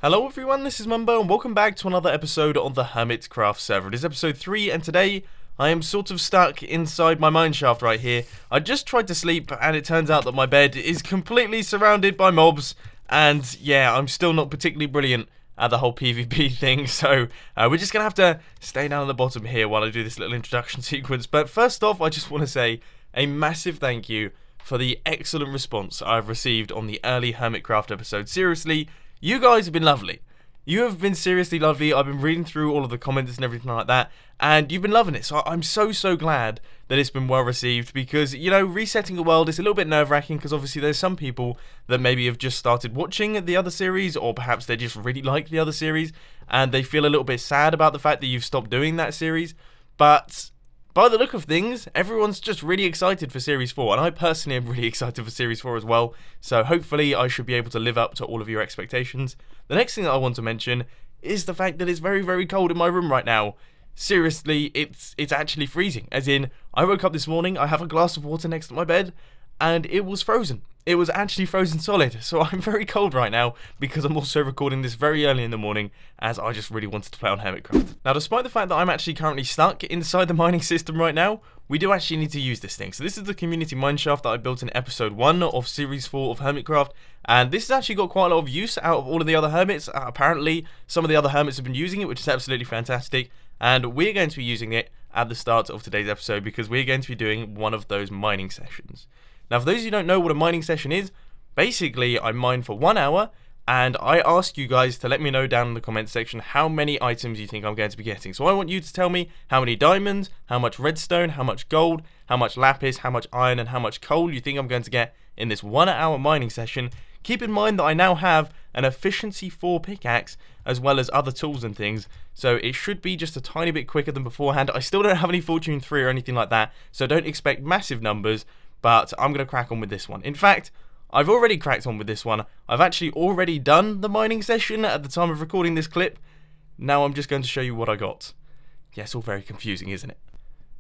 Hello everyone, this is Mumbo and welcome back to another episode on the Hermitcraft server. It is episode 3 and today I am sort of stuck inside my mineshaft right here. I just tried to sleep and it turns out that my bed is completely surrounded by mobs and yeah, I'm still not particularly brilliant at the whole PvP thing, so we're just going to have to stay down at the bottom here while I do this little introduction sequence. But first off, I just want to say a massive thank you for the excellent response I've received on the early Hermitcraft episode. Seriously, you guys have been lovely. You have been seriously lovely. I've been reading through all of the comments and everything like that, and you've been loving it. So I'm so glad that it's been well received because, you know, resetting a world is a little bit nerve-wracking because obviously there's some people that maybe have just started watching the other series, or perhaps they just really like the other series and they feel a little bit sad about the fact that you've stopped doing that series. But by the look of things, everyone's just really excited for Series 4, and I personally am really excited for Series 4 as well, so hopefully I should be able to live up to all of your expectations. The next thing that I want to mention is the fact that it's very cold in my room right now. Seriously, it's actually freezing, as in, I woke up this morning, I have a glass of water next to my bed, and it was frozen. It was actually frozen solid, so I'm very cold right now because I'm also recording this very early in the morning as I just really wanted to play on Hermitcraft. Now, despite the fact that I'm actually currently stuck inside the mining system right now, we do actually need to use this thing. So this is the community mineshaft that I built in episode 1 of series 4 of Hermitcraft, and this has actually got quite a lot of use out of all of the other hermits. Apparently, some of the other hermits have been using it, which is absolutely fantastic, and we're going to be using it at the start of today's episode because we're going to be doing one of those mining sessions. Now, for those of you who don't know what a mining session is, basically I mine for 1 hour and I ask you guys to let me know down in the comments section how many items you think I'm going to be getting. So I want you to tell me how many diamonds, how much redstone, how much gold, how much lapis, how much iron and how much coal you think I'm going to get in this 1 hour mining session. Keep in mind that I now have an efficiency 4 pickaxe as well as other tools and things, so it should be just a tiny bit quicker than beforehand. I still don't have any fortune 3 or anything like that, so don't expect massive numbers. But I'm going to crack on with this one. In fact, I've already cracked on with this one. I've actually already done the mining session at the time of recording this clip. Now I'm just going to show you what I got. Yeah, it's all very confusing, isn't it?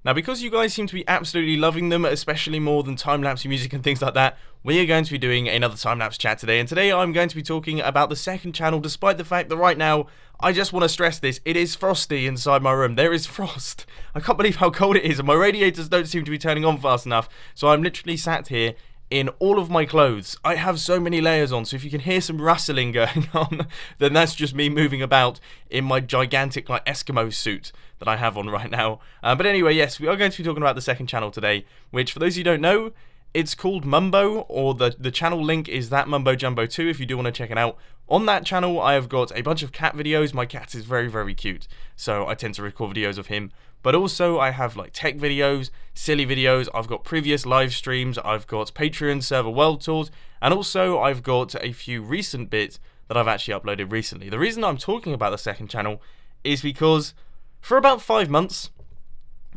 Now, because you guys seem to be absolutely loving them, especially more than time-lapse music and things like that, we are going to be doing another time-lapse chat today. And today I'm going to be talking about the second channel, despite the fact that right now, I just want to stress this, it is frosty inside my room. There is frost. I can't believe how cold it is, and my radiators don't seem to be turning on fast enough. So I'm literally sat here in all of my clothes. I have so many layers on, so if you can hear some rustling going on, then that's just me moving about in my gigantic like Eskimo suit that I have on right now. But anyway, yes, we are going to be talking about the second channel today, which for those of you who don't know, it's called Mumbo, or the channel link is that Mumbo Jumbo 2 if you do want to check it out. On that channel, I have got a bunch of cat videos. My cat is very cute, so I tend to record videos of him. But also, I have like tech videos, silly videos, I've got previous live streams, I've got Patreon server world tours, and also I've got a few recent bits that I've actually uploaded recently. The reason I'm talking about the second channel is because for about 5 months,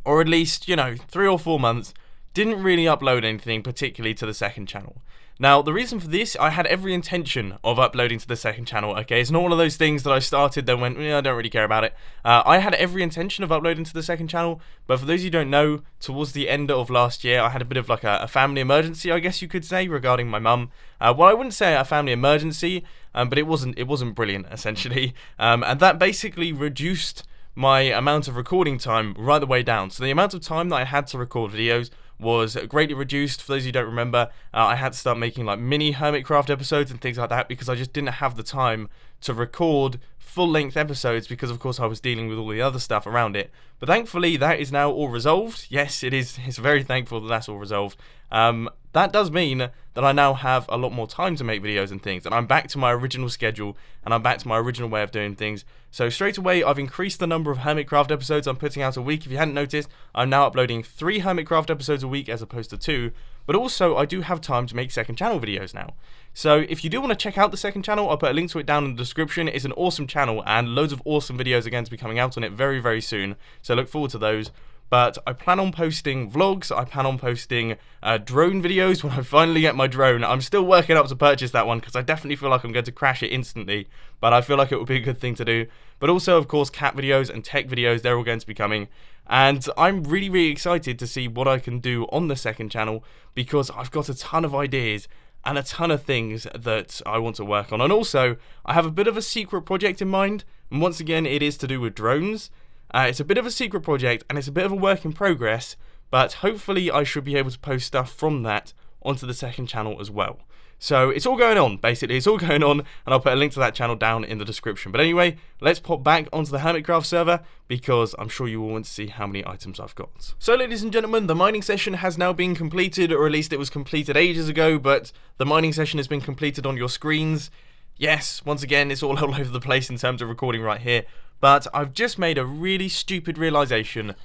or at least, you know, 3 or 4 months, didn't really upload anything particularly to the second channel. Now, the reason for this, I had every intention of uploading to the second channel, okay? It's not one of those things that I started then went, I don't really care about it. I had every intention of uploading to the second channel, but for those of you who don't know, towards the end of last year, I had a bit of like a family emergency, I guess you could say, regarding my mum. Well, I wouldn't say a family emergency, but it wasn't brilliant, essentially. And that basically reduced my amount of recording time right the way down. So the amount of time that I had to record videos was greatly reduced. For those of you who don't remember, I had to start making like mini Hermitcraft episodes and things like that because I just didn't have the time to record full-length episodes because of course I was dealing with all the other stuff around it. But thankfully that is now all resolved. Yes, it is. It's very thankful that that's all resolved. That does mean that I now have a lot more time to make videos and things, and I'm back to my original schedule, and I'm back to my original way of doing things. So straight away, I've increased the number of Hermitcraft episodes I'm putting out a week. If you hadn't noticed, I'm now uploading 3 Hermitcraft episodes a week as opposed to 2, but also I do have time to make second channel videos now. So if you do want to check out the second channel, I'll put a link to it down in the description. It's an awesome channel, and loads of awesome videos are going to be coming out on it very soon, so look forward to those. But I plan on posting vlogs, I plan on posting drone videos when I finally get my drone. I'm still working up to purchase that one because I definitely feel like I'm going to crash it instantly, but I feel like it would be a good thing to do. But also, of course, cat videos and tech videos, they're all going to be coming. And I'm really excited to see what I can do on the second channel because I've got a ton of ideas and a ton of things that I want to work on. And also, I have a bit of a secret project in mind, and once again, it is to do with drones. It's a bit of a secret project, and it's a bit of a work in progress, but hopefully I should be able to post stuff from that onto the second channel as well. So it's all going on, basically. It's all going on, and I'll put a link to that channel down in the description. But anyway, let's pop back onto the Hermitcraft server, because I'm sure you all want to see how many items I've got. So ladies and gentlemen, the mining session has now been completed, or at least it was completed ages ago, but the mining session has been completed on your screens. Yes, once again, it's all over the place in terms of recording right here, but I've just made a really stupid realization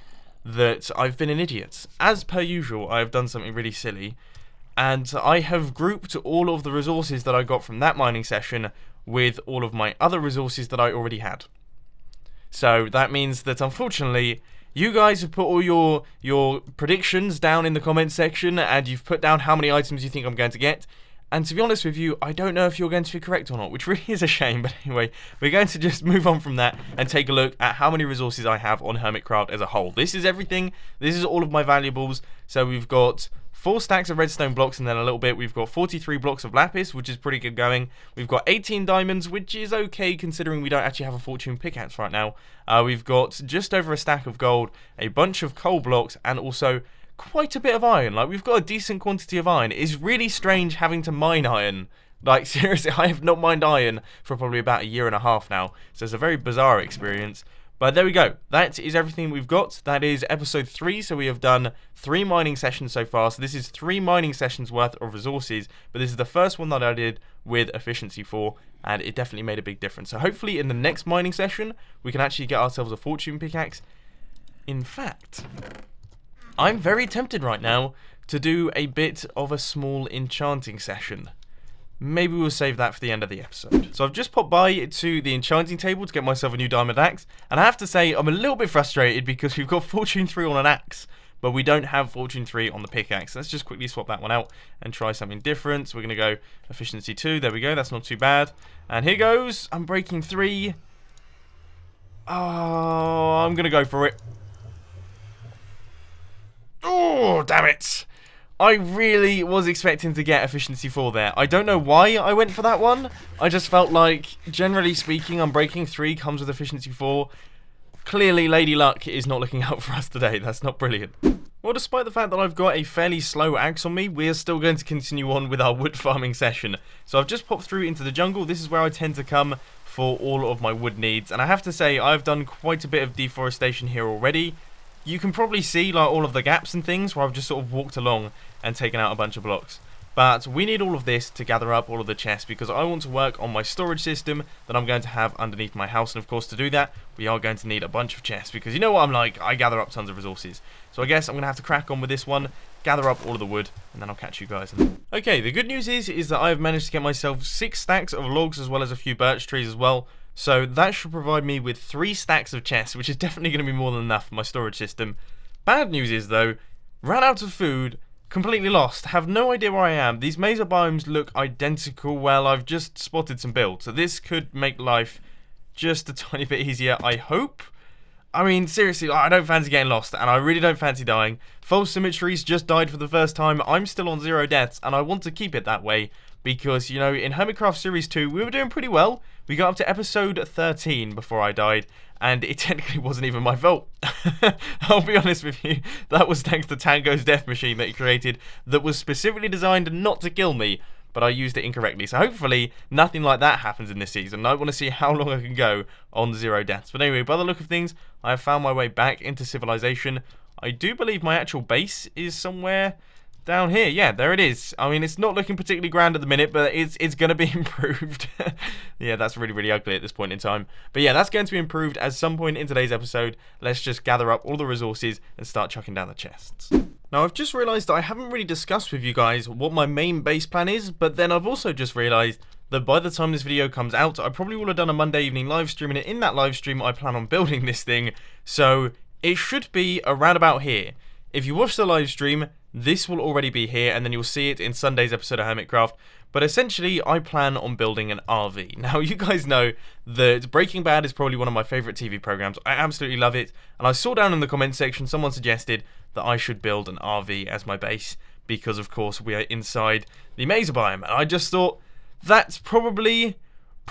that I've been an idiot. As per usual, I have done something really silly, and I have grouped all of the resources that I got from that mining session with all of my other resources that I already had. So that means that unfortunately, you guys have put all your predictions down in the comments section, and you've put down how many items you think I'm going to get. And to be honest with you, I don't know if you're going to be correct or not, which really is a shame. But anyway, we're going to just move on from that and take a look at how many resources I have on Hermitcraft as a whole. This is everything. This is all of my valuables. So we've got 4 stacks of redstone blocks, and then a little bit we've got 43 blocks of lapis, which is pretty good going. We've got 18 diamonds, which is okay considering we don't actually have a fortune pickaxe right now. We've got just over a stack of gold, a bunch of coal blocks, and also quite a bit of iron. Like, we've got a decent quantity of iron. It's really strange having to mine iron. Like, seriously, I have not mined iron for probably about a year and a half now, so it's a very bizarre experience. But there we go. That is everything we've got. That is episode 3, so we have done 3 mining sessions so far. So this is 3 mining sessions worth of resources, but this is the first one that I did with efficiency 4, and it definitely made a big difference. So hopefully in the next mining session, we can actually get ourselves a fortune pickaxe. In fact, I'm very tempted right now to do a bit of a small enchanting session. Maybe we'll save that for the end of the episode. So I've just popped by to the enchanting table to get myself a new diamond axe, and I have to say I'm a little bit frustrated because we've got fortune 3 on an axe, but we don't have fortune 3 on the pickaxe. Let's just quickly swap that one out and try something different. So we're going to go efficiency 2. There we go. That's not too bad. And here goes. I'm breaking 3. Oh, I'm going to go for it. Oh, damn it. I really was expecting to get efficiency 4 there. I don't know why I went for that one. I just felt like, generally speaking, Unbreaking 3 comes with efficiency 4. Clearly, Lady Luck is not looking out for us today. That's not brilliant. Well, despite the fact that I've got a fairly slow axe on me, we are still going to continue on with our wood farming session. So I've just popped through into the jungle. This is where I tend to come for all of my wood needs. And I have to say, I've done quite a bit of deforestation here already. You can probably see like all of the gaps and things where I've just sort of walked along and taken out a bunch of blocks. But we need all of this to gather up all of the chests because I want to work on my storage system that I'm going to have underneath my house. And of course, to do that, we are going to need a bunch of chests because you know what I'm like, I gather up tons of resources. So I guess I'm going to have to crack on with this one, gather up all of the wood, and then I'll catch you guys. Okay, the good news is that I've managed to get myself 6 stacks of logs as well as a few birch trees as well. So that should provide me with 3 stacks of chests, which is definitely going to be more than enough for my storage system. Bad news is though, ran out of food, completely lost, have no idea where I am. These mesa biomes look identical. Well, I've just spotted some builds, so this could make life just a tiny bit easier, I hope. I mean, seriously, I don't fancy getting lost, and I really don't fancy dying. False symmetries just died for the first time. I'm still on 0 deaths, and I want to keep it that way. Because, you know, in Hermitcraft Series 2, we were doing pretty well. We got up to episode 13 before I died, and it technically wasn't even my fault. I'll be honest with you, that was thanks to Tango's death machine that he created that was specifically designed not to kill me, but I used it incorrectly. So hopefully, nothing like that happens in this season. I want to see how long I can go on 0 deaths. But anyway, by the look of things, I have found my way back into civilization. I do believe my actual base is somewhere down here. Yeah, there it is. I mean, it's not looking particularly grand at the minute, but it's going to be improved. Yeah, that's really, really ugly at this point in time. But yeah, that's going to be improved at some point in today's episode. Let's just gather up all the resources and start chucking down the chests. Now, I've just realised that I haven't really discussed with you guys what my main base plan is, but then I've also just realised that by the time this video comes out, I probably will have done a Monday evening live stream, and in that live stream, I plan on building this thing. So it should be around about here. If you watch the live stream, this will already be here, and then you'll see it in Sunday's episode of Hermitcraft. But essentially, I plan on building an RV. Now, you guys know that Breaking Bad is probably one of my favourite TV programmes. I absolutely love it. And I saw down in the comment section, someone suggested that I should build an RV as my base. because of course we are inside the Mesa biome. And I just thought that's probably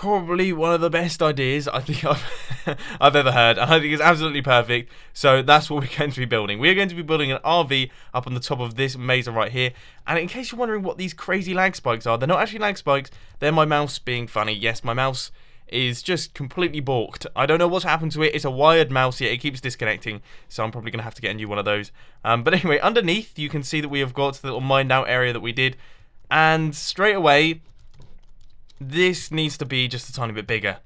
one of the best ideas I think I've ever heard, and I think it's absolutely perfect. So that's what we're going to be building. We're going to be building an RV up on the top of this mesa right here. And in case you're wondering what these crazy lag spikes are, they're not actually lag spikes, they're my mouse being funny. Yes, my mouse is just completely balked. I don't know what's happened to it. It's a wired mouse, yet it keeps disconnecting, so I'm probably going to have to get a new one of those. But anyway, underneath you can see that we have got the little mined out area that we did, and straight away this needs to be just a tiny bit bigger.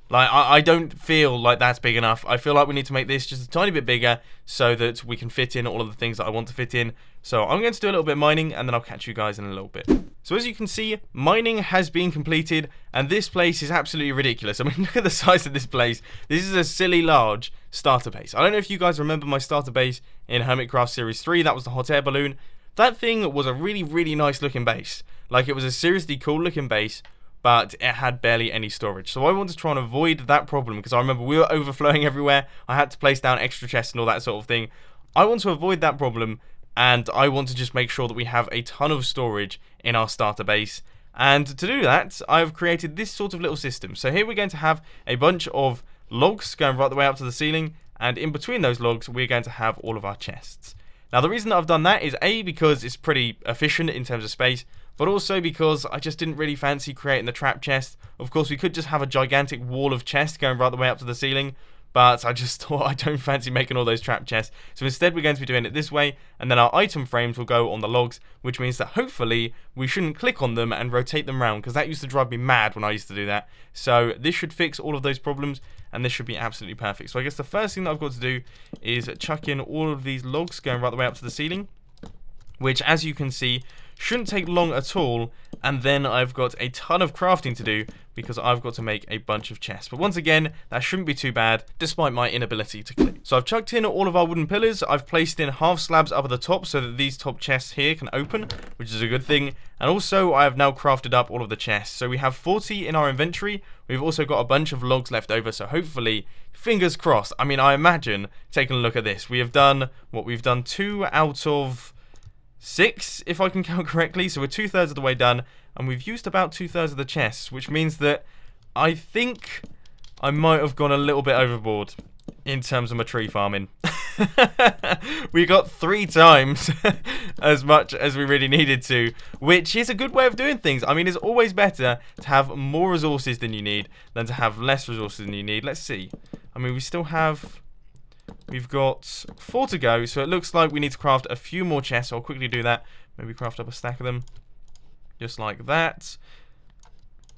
Like, I don't feel like that's big enough. I feel like we need to make this just a tiny bit bigger so that we can fit in all of the things that I want to fit in. So I'm going to do a little bit of mining, and then I'll catch you guys in a little bit. So as you can see, mining has been completed, and this place is absolutely ridiculous. I mean, look at the size of this place. This is a silly large starter base. I don't know if you guys remember my starter base in Hermitcraft Series 3. That was the hot air balloon. That thing was a really, really nice looking base. Like, it was a seriously cool looking base, but it had barely any storage. So I want to try and avoid that problem, because I remember we were overflowing everywhere. I had to place down extra chests and all that sort of thing. I want to avoid that problem, and I want to just make sure that we have a ton of storage in our starter base. And to do that, I've created this sort of little system. So here we're going to have a bunch of logs going right the way up to the ceiling, and in between those logs we're going to have all of our chests. Now the reason that I've done that is A, because it's pretty efficient in terms of space, but also because I just didn't really fancy creating the trap chest. Of course, we could just have a gigantic wall of chests going right the way up to the ceiling, but I just thought I don't fancy making all those trap chests. So instead we're going to be doing it this way, and then our item frames will go on the logs, which means that hopefully we shouldn't click on them and rotate them around, because that used to drive me mad when I used to do that. So this should fix all of those problems, and this should be absolutely perfect. So I guess the first thing that I've got to do is chuck in all of these logs going right the way up to the ceiling, which, as you can see, shouldn't take long at all. And then I've got a ton of crafting to do, because I've got to make a bunch of chests. But once again, that shouldn't be too bad, despite my inability to click. So I've chucked in all of our wooden pillars. I've placed in half slabs up at the top so that these top chests here can open, which is a good thing. And also, I have now crafted up all of the chests. So we have 40 in our inventory. We've also got a bunch of logs left over, so hopefully, fingers crossed. I mean, I imagine, taking a look at this, we have done, what, we've done 2 out of 6, if I can count correctly. So we're 2/3 of the way done, and we've used about 2/3 of the chests, which means that I think I might have gone a little bit overboard in terms of my tree farming. We got 3 times as much as we really needed to, which is a good way of doing things. I mean, it's always better to have more resources than you need than to have less resources than you need. Let's see. I mean, we've got 4 to go, so it looks like we need to craft a few more chests. So I'll quickly do that. Maybe craft up a stack of them. Just like that.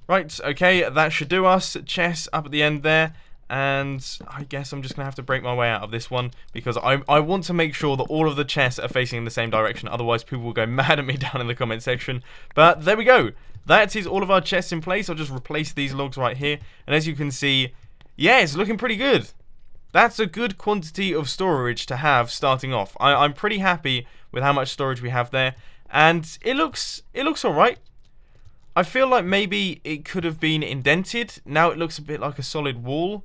Right, okay, that should do us. Chests up at the end there. And I guess I'm just going to have to break my way out of this one, because I want to make sure that all of the chests are facing in the same direction. Otherwise, people will go mad at me down in the comment section. But there we go. That is all of our chests in place. I'll just replace these logs right here. And as you can see, yeah, it's looking pretty good. That's a good quantity of storage to have starting off. I'm pretty happy with how much storage we have there, and it looks alright. I feel like maybe it could have been indented. Now it looks a bit like a solid wall.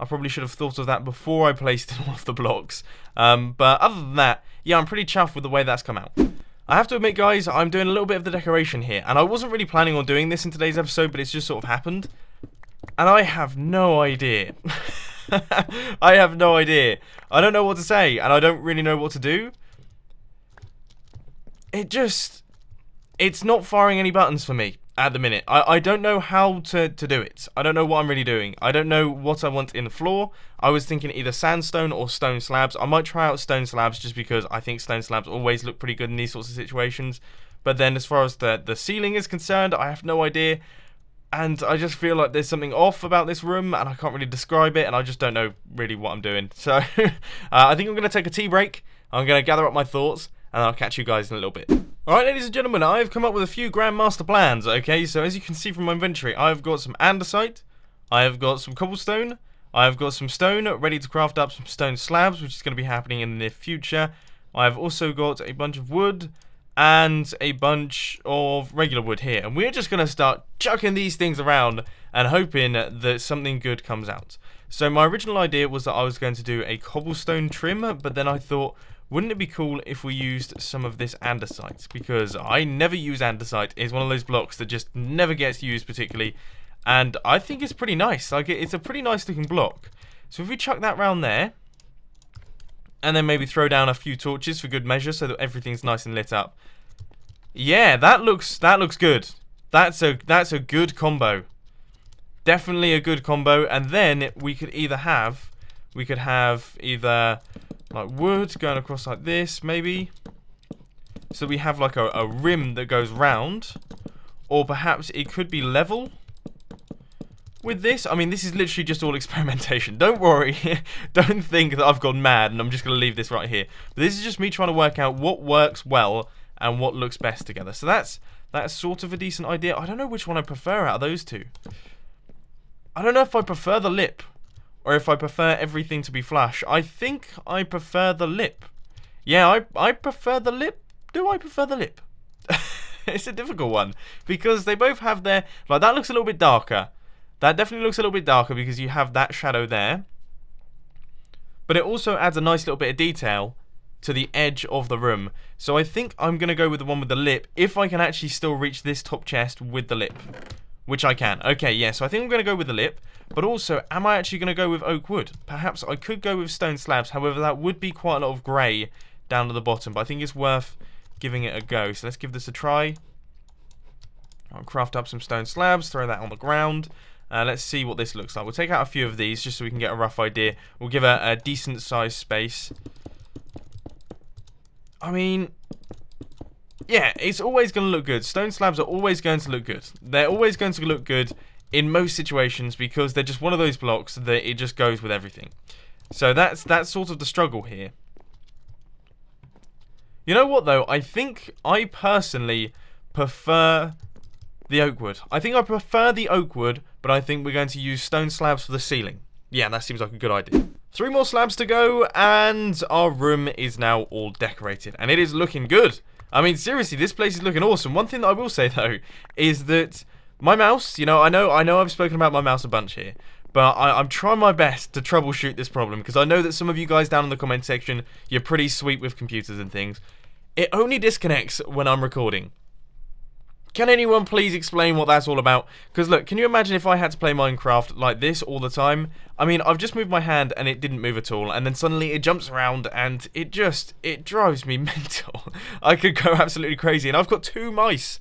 I probably should have thought of that before I placed in all of the blocks. But other than that, yeah, I'm pretty chuffed with the way that's come out. I have to admit, guys, I'm doing a little bit of the decoration here, and I wasn't really planning on doing this in today's episode, but it's just sort of happened. And I have no idea. I have no idea. I don't know what to say, and I don't really know what to do. It's not firing any buttons for me at the minute. I don't know how to do it. I don't know what I'm really doing. I don't know what I want in the floor. I was thinking either sandstone or stone slabs. I might try out stone slabs just because I think stone slabs always look pretty good in these sorts of situations. But then as far as the ceiling is concerned, I have no idea. And I just feel like there's something off about this room, and I can't really describe it, and I just don't know really what I'm doing. So, I think I'm going to take a tea break. I'm going to gather up my thoughts, and I'll catch you guys in a little bit. Alright, ladies and gentlemen, I've come up with a few grandmaster plans, okay? So, as you can see from my inventory, I've got some andesite, I've got some cobblestone, I've got some stone ready to craft up some stone slabs, which is going to be happening in the near future. I've also got a bunch of wood and a bunch of regular wood here, and we're just going to start chucking these things around and hoping that something good comes out. So my original idea was that I was going to do a cobblestone trim, but then I thought, wouldn't it be cool if we used some of this andesite? Because I never use andesite. It's one of those blocks that just never gets used particularly. And I think it's pretty nice. Like, it's a pretty nice looking block. So if we chuck that round there, and then maybe throw down a few torches for good measure so that everything's nice and lit up. Yeah, that looks good. That's a good combo. Definitely a good combo. And then we could have either like wood going across like this, maybe. So we have like a rim that goes round. Or perhaps it could be level with this. I mean, this is literally just all experimentation. Don't worry. Don't think that I've gone mad and I'm just going to leave this right here. But this is just me trying to work out what works well and what looks best together. So that's sort of a decent idea. I don't know which one I prefer out of those two. I don't know if I prefer the lip or if I prefer everything to be flush. I think I prefer the lip. Yeah, I prefer the lip. Do I prefer the lip? It's a difficult one because they both have their... Like, that looks a little bit darker. That definitely looks a little bit darker because you have that shadow there. But it also adds a nice little bit of detail to the edge of the room. So I think I'm going to go with the one with the lip if I can actually still reach this top chest with the lip. Which I can. Okay, yeah, so I think I'm going to go with the lip. But also, am I actually going to go with oak wood? Perhaps I could go with stone slabs. However, that would be quite a lot of grey down to the bottom. But I think it's worth giving it a go. So let's give this a try. I'll craft up some stone slabs, throw that on the ground. Let's see what this looks like. We'll take out a few of these just so we can get a rough idea. We'll give a decent sized space. I mean, yeah, it's always going to look good. Stone slabs are always going to look good. They're always going to look good in most situations because they're just one of those blocks that it just goes with everything. So that's sort of the struggle here. You know what, though? I think I personally prefer the oak wood. I think I prefer the oak wood, but I think we're going to use stone slabs for the ceiling. Yeah, that seems like a good idea. 3 more slabs to go, and our room is now all decorated. And it is looking good. I mean, seriously, this place is looking awesome. One thing that I will say, though, is that my mouse, you know I've spoken about my mouse a bunch here, but I'm trying my best to troubleshoot this problem, because I know that some of you guys down in the comment section, you're pretty sweet with computers and things. It only disconnects when I'm recording. Can anyone please explain what that's all about? Because look, can you imagine if I had to play Minecraft like this all the time? I mean, I've just moved my hand and it didn't move at all, and then suddenly it jumps around and it drives me mental. I could go absolutely crazy, and I've got 2 mice.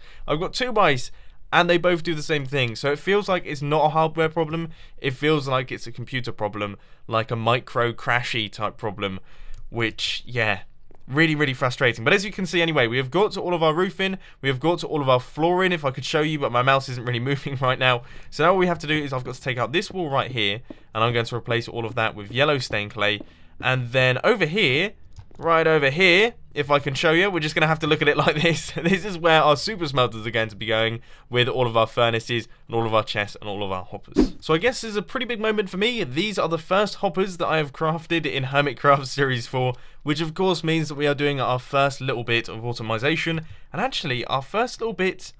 And they both do the same thing. So it feels like it's not a hardware problem. It feels like it's a computer problem, like a micro crashy type problem, which, yeah, really, really frustrating. But as you can see anyway, we have got to all of our roofing, we have got to all of our flooring, if I could show you, but my mouse isn't really moving right now. So now all we have to do is I've got to take out this wall right here, and I'm going to replace all of that with yellow stained clay. And then over here, right over here, if I can show you, we're just going to have to look at it like this. This is where our super smelters are going to be going, with all of our furnaces and all of our chests and all of our hoppers. So I guess this is a pretty big moment for me. These are the first hoppers that I have crafted in Hermitcraft Series 4, which of course means that we are doing our first little bit of automation, and actually our first little bit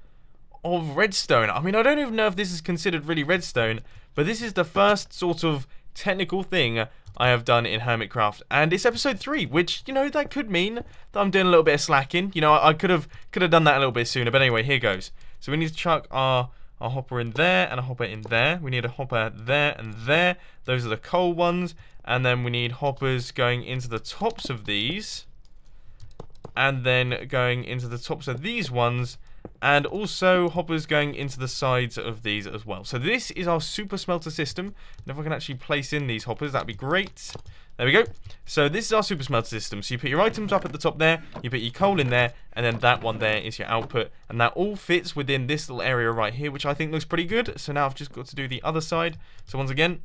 of redstone. I mean, I don't even know if this is considered really redstone, but this is the first sort of technical thing I have done in Hermitcraft, and it's episode 3, which, you know, that could mean that I'm doing a little bit of slacking. You know, I could have done that a little bit sooner, but anyway, here goes. So we need to chuck our hopper in there and a hopper in there. We need a hopper there and there. Those are the coal ones, and then we need hoppers going into the tops of these, and then going into the tops of these ones, and also hoppers going into the sides of these as well. So this is our super smelter system, and if I can actually place in these hoppers, that'd be great. There we go. So this is our super smelter system. So you put your items up at the top there, you put your coal in there, and then that one there is your output, and that all fits within this little area right here, which I think looks pretty good. So now I've just got to do the other side. So once again,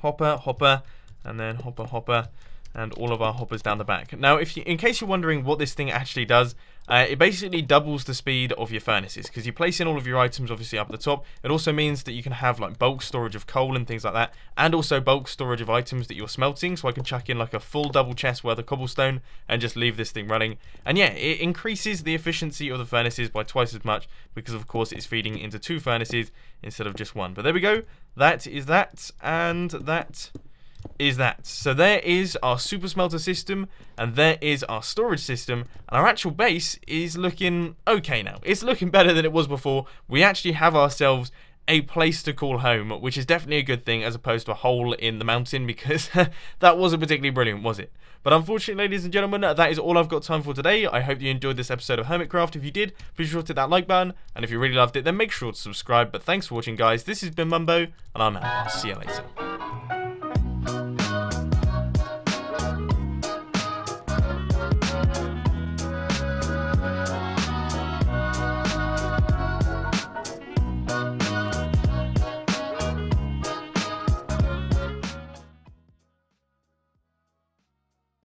hopper, hopper, and then hopper, hopper, and all of our hoppers down the back. Now, in case you're wondering what this thing actually does, it basically doubles the speed of your furnaces, because you place in all of your items obviously up at the top. It also means that you can have like bulk storage of coal and things like that, and also bulk storage of items that you're smelting. So I can chuck in like a full double chest worth of cobblestone and just leave this thing running. And yeah, it increases the efficiency of the furnaces by twice as much, because of course it's feeding into 2 furnaces instead of just 1. But there we go. That is that, and that is that. So there is our super smelter system, and there is our storage system, and our actual base is looking okay now. It's looking better than it was before. We actually have ourselves a place to call home, which is definitely a good thing as opposed to a hole in the mountain, because that wasn't particularly brilliant, was it? But unfortunately, ladies and gentlemen, that is all I've got time for today. I hope you enjoyed this episode of Hermitcraft. If you did, please be sure to hit that like button, and if you really loved it, then make sure to subscribe. But thanks for watching, guys. This has been Mumbo, and I'm out. I'll see you later.